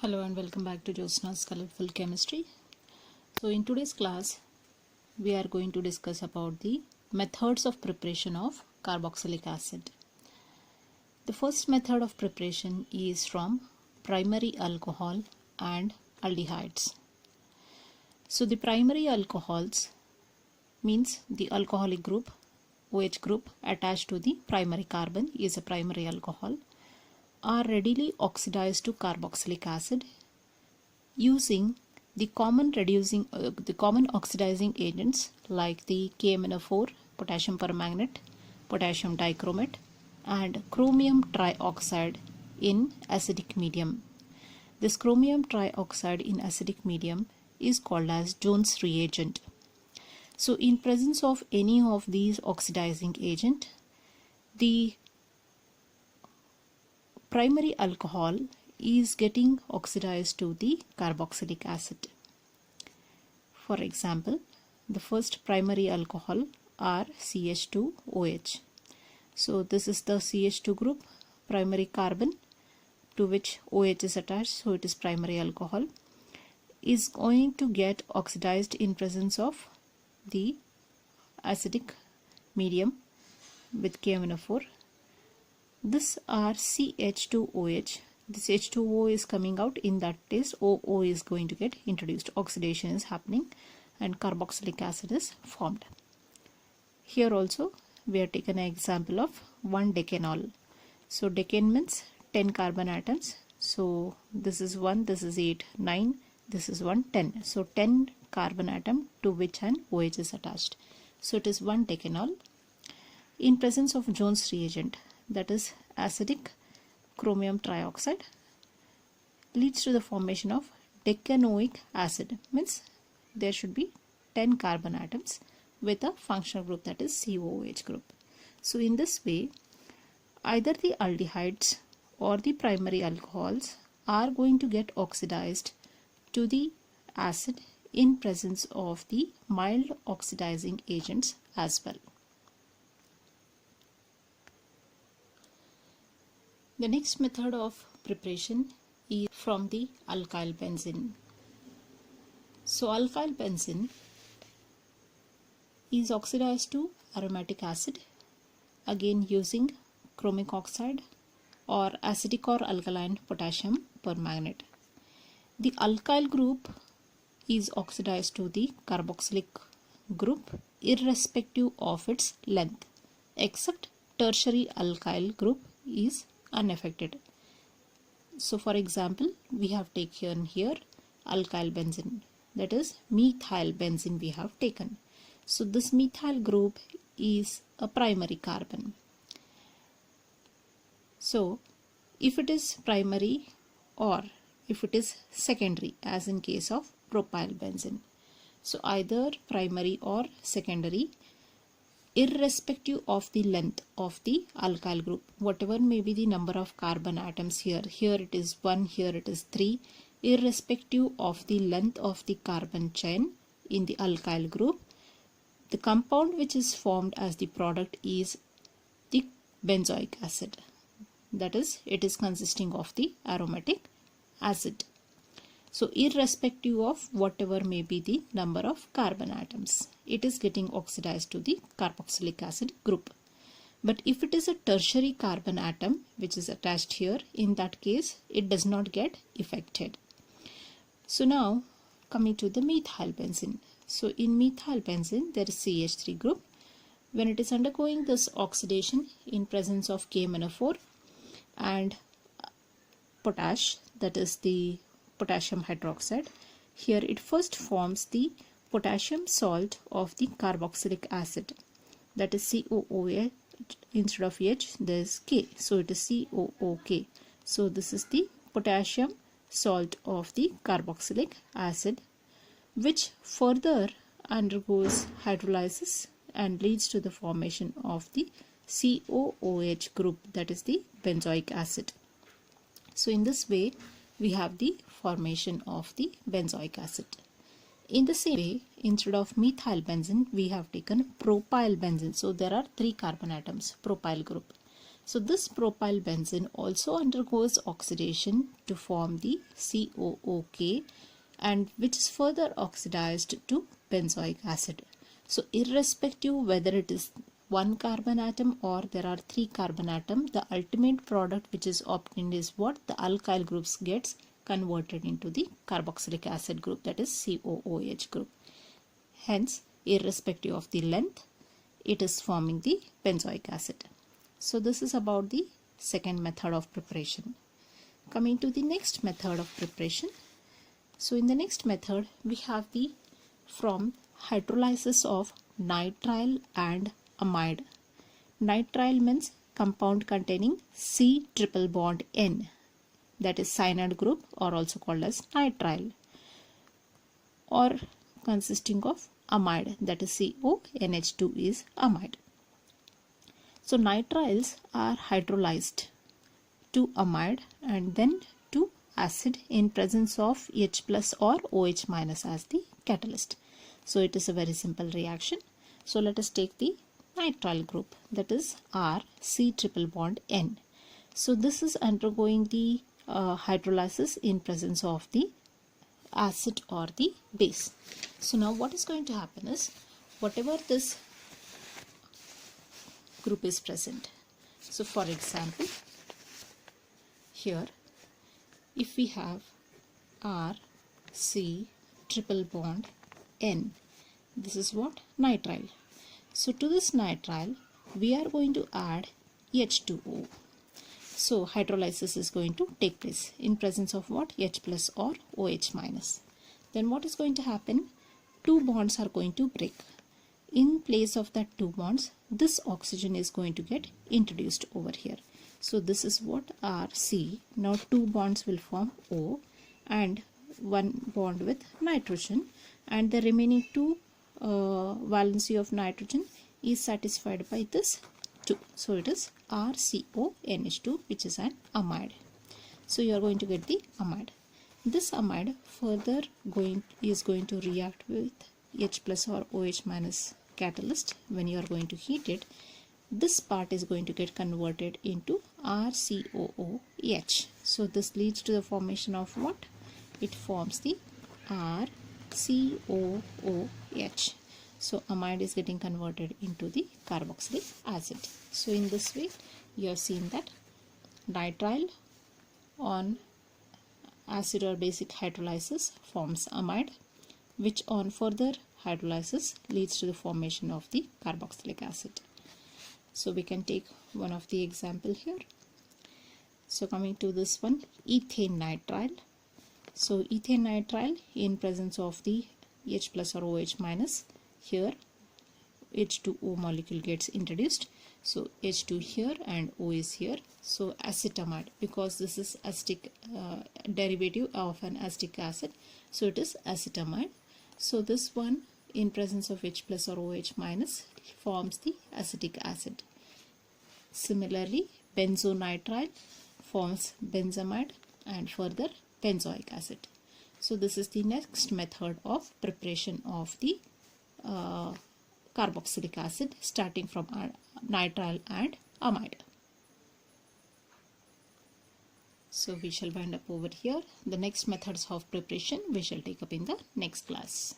Hello and welcome back to Jyotsna's Colorful Chemistry. So in today's class, we are going to discuss about the methods of preparation of carboxylic acid. The first method of preparation is from primary alcohol and aldehydes. So the primary alcohols means the alcoholic group, OH group attached to the primary carbon is a primary alcohol, are readily oxidized to carboxylic acid using the common oxidizing agents like the KMnO4, potassium permanganate, potassium dichromate, and chromium trioxide in acidic medium. This chromium trioxide in acidic medium is called as Jones reagent. So in presence of any of these oxidizing agent, the primary alcohol is getting oxidized to the carboxylic acid. For example, the first primary alcohol are CH2OH. So this is the CH2 group, primary carbon to which OH is attached, so it is primary alcohol, is going to get oxidized in presence of the acidic medium with KMnO4. This are CH2OH. This H2O is coming out, in that case OO is going to get introduced. Oxidation is happening and carboxylic acid is formed. Here also we have taken an example of 1-decanol. So decane means 10 carbon atoms. So this is 1, this is 8, 9, this is 1, 10. So 10 carbon atom to which an OH is attached. So it is 1-decanol. In presence of Jones reagent, that is acidic chromium trioxide, leads to the formation of decanoic acid, means there should be 10 carbon atoms with a functional group, that is COOH group. So in this way, either the aldehydes or the primary alcohols are going to get oxidized to the acid in presence of the mild oxidizing agents as well. The next method of preparation is from the alkyl benzene. So alkyl benzene is oxidized to aromatic acid, again using chromic oxide or acidic or alkaline potassium permanganate. The alkyl group is oxidized to the carboxylic group irrespective of its length, except tertiary alkyl group is unaffected. So for example, we have taken here alkyl benzene, that is methyl benzene we have taken. So this methyl group is a primary carbon. So if it is primary or if it is secondary, as in case of propyl benzene, so either primary or secondary, irrespective of the length of the alkyl group, whatever may be the number of carbon atoms here it is 1, here it is 3, irrespective of the length of the carbon chain in the alkyl group, the compound which is formed as the product is the benzoic acid, that is it is consisting of the aromatic acid. So irrespective of whatever may be the number of carbon atoms, it is getting oxidized to the carboxylic acid group. But if it is a tertiary carbon atom which is attached here, in that case it does not get affected. So now coming to the methyl benzene. So in methyl benzene there is CH3 group. When it is undergoing this oxidation in presence of KMnO4 and potash, that is the potassium hydroxide, here it first forms the potassium salt of the carboxylic acid, that is COOH. Instead of H there is K, so it is COOK. So this is the potassium salt of the carboxylic acid, which further undergoes hydrolysis and leads to the formation of the COOH group, that is the benzoic acid. So in this way we have the formation of the benzoic acid. In the same way, instead of methyl benzene we have taken propyl benzene. So there are 3 carbon atoms, propyl group. So this propyl benzene also undergoes oxidation to form the COOK, and which is further oxidized to benzoic acid. So irrespective whether it is one carbon atom or there are three carbon atom, the ultimate product which is obtained is what? The alkyl groups gets converted into the carboxylic acid group, that is COOH group. Hence, irrespective of the length, it is forming the benzoic acid. So this is about the second method of preparation. Coming to the next method of preparation. So in the next method, we have the from hydrolysis of nitrile and amide. Nitrile means compound containing C triple bond N, that is cyanide group, or also called as nitrile, or consisting of amide, that is CONH2 is amide. So nitriles are hydrolyzed to amide and then to acid in presence of H plus or OH minus as the catalyst. So it is a very simple reaction. So let us take the nitrile group, that is R C triple bond N. So this is undergoing the hydrolysis in presence of the acid or the base. So now what is going to happen is, whatever this group is present. So for example, here if we have R C triple bond N, this is what? Nitrile. So to this nitrile we are going to add H2O. So hydrolysis is going to take place in presence of what? H plus or OH minus. Then what is going to happen? Two bonds are going to break. In place of that two bonds, this oxygen is going to get introduced over here. So this is what? RC. Now two bonds will form O and one bond with nitrogen, and the remaining two valency of nitrogen is satisfied by this 2. So it is RCONH2, which is an amide. So you are going to get the amide. This amide further is going to react with H plus or OH minus catalyst. When you are going to heat it, this part is going to get converted into RCOOH. So this leads to the formation of what? It forms the RCOOH. So amide is getting converted into the carboxylic acid. So in this way you have seen that nitrile on acid or basic hydrolysis forms amide, which on further hydrolysis leads to the formation of the carboxylic acid. So we can take one of the example here. So coming to this one, ethane nitrile. So ethane nitrile in presence of the H plus or OH minus, here H2O molecule gets introduced. So H2 here and O is here. So acetamide, because this is acetic derivative of an acetic acid, so it is acetamide. So this one in presence of H plus or OH minus forms the acetic acid. Similarly, benzonitrile forms benzamide and further benzoic acid. So this is the next method of preparation of the carboxylic acid, starting from nitrile and amide. So we shall wind up over here. The next methods of preparation we shall take up in the next class.